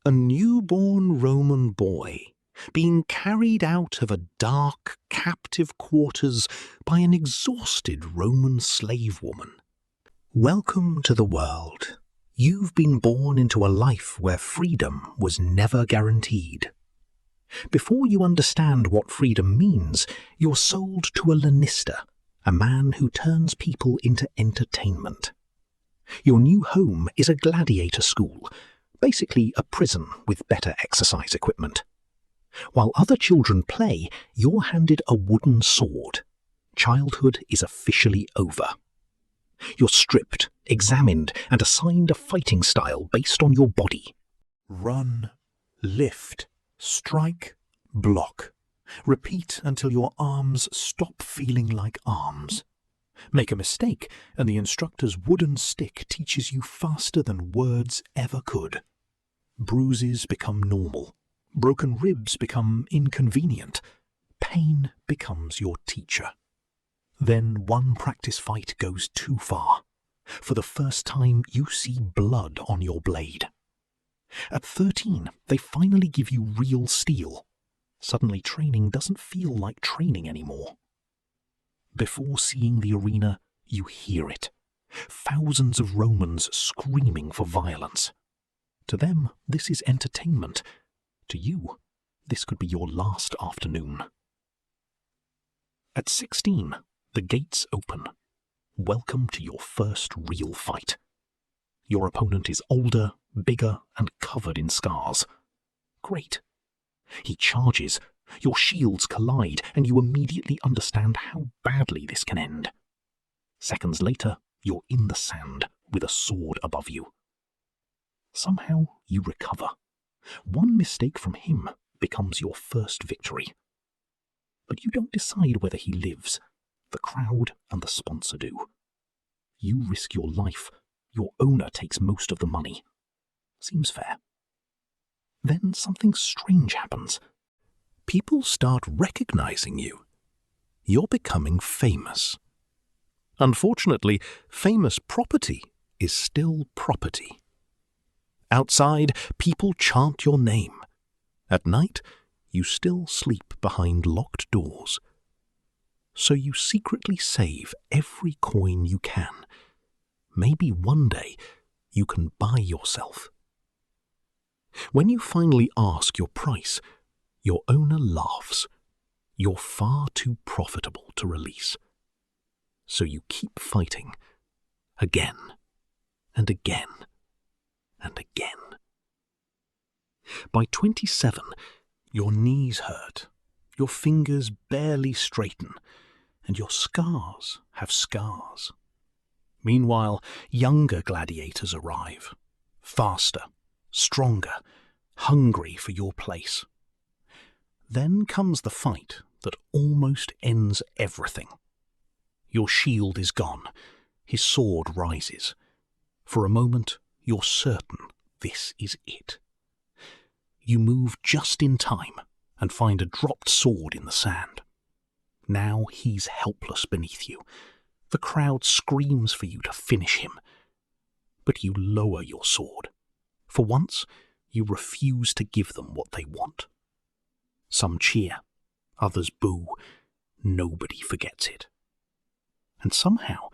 A newborn Roman boy being carried out of a dark, captive quarters by an exhausted Roman slave woman. Welcome to the world. You've been born into a life where freedom was never guaranteed. Before you understand what freedom means, you're sold to a Lannister, a man who turns people into entertainment. Your new home is a gladiator school, basically a prison with better exercise equipment. While other children play, you're handed a wooden sword. Childhood is officially over. You're stripped, examined, and assigned a fighting style based on your body. Run, lift, strike, block. Repeat until your arms stop feeling like arms. Make a mistake, and the instructor's wooden stick teaches you faster than words ever could. Bruises become normal. Broken ribs become inconvenient. Pain becomes your teacher. Then one practice fight goes too far. For the first time, you see blood on your blade. At 13, they finally give you real steel. Suddenly, training doesn't feel like training anymore. Before seeing the arena, you hear it. Thousands of Romans screaming for violence. To them, this is entertainment. To you, this could be your last afternoon. At 16, the gates open. Welcome to your first real fight. Your opponent is older, bigger, and covered in scars. Great. He charges. Your shields collide, and you immediately understand how badly this can end. Seconds later, you're in the sand with a sword above you. Somehow, you recover. One mistake from him becomes your first victory. But you don't decide whether he lives. The crowd and the sponsor do. You risk your life. Your owner takes most of the money. Seems fair. Then something strange happens. People start recognizing you. You're becoming famous. Unfortunately, famous property is still property. Outside, people chant your name. At night, you still sleep behind locked doors. So you secretly save every coin you can. Maybe one day you can buy yourself. When you finally ask your price, your owner laughs. You're far too profitable to release. So you keep fighting, again and again and again. By 27, your knees hurt, your fingers barely straighten, and your scars have scars. Meanwhile, younger gladiators arrive, faster, stronger, hungry for your place. Then comes the fight that almost ends everything. Your shield is gone. His sword rises. For a moment, you're certain this is it. You move just in time and find a dropped sword in the sand. Now he's helpless beneath you. The crowd screams for you to finish him. But you lower your sword. For once, you refuse to give them what they want. Some cheer, others boo. Nobody forgets it. And somehow,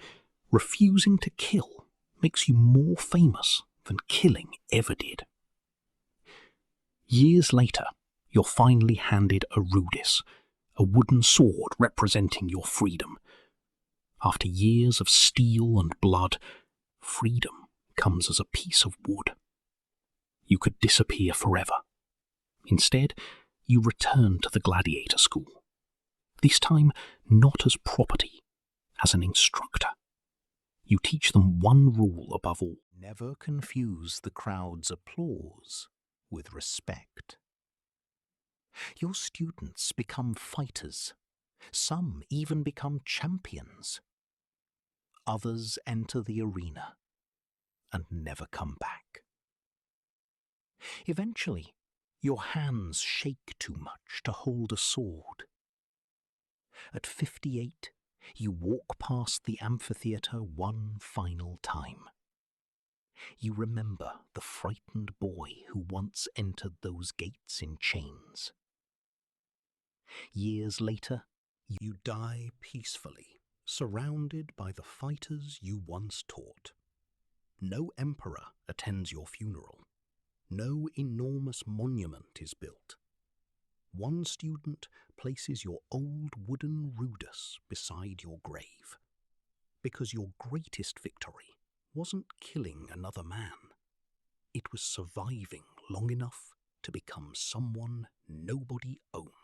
refusing to kill makes you more famous than killing ever did. Years later, you're finally handed a rudis, a wooden sword representing your freedom. After years of steel and blood, freedom comes as a piece of wood. You could disappear forever. Instead, you return to the gladiator school. This time, not as property, as an instructor. You teach them one rule above all. Never confuse the crowd's applause with respect. Your students become fighters. Some even become champions. Others enter the arena and never come back. Eventually, your hands shake too much to hold a sword. At 58, you walk past the amphitheatre one final time. You remember the frightened boy who once entered those gates in chains. Years later, you die peacefully, surrounded by the fighters you once taught. No emperor attends your funeral. No enormous monument is built. One student places your old wooden rudis beside your grave, because your greatest victory wasn't killing another man. It was surviving long enough to become someone nobody owned.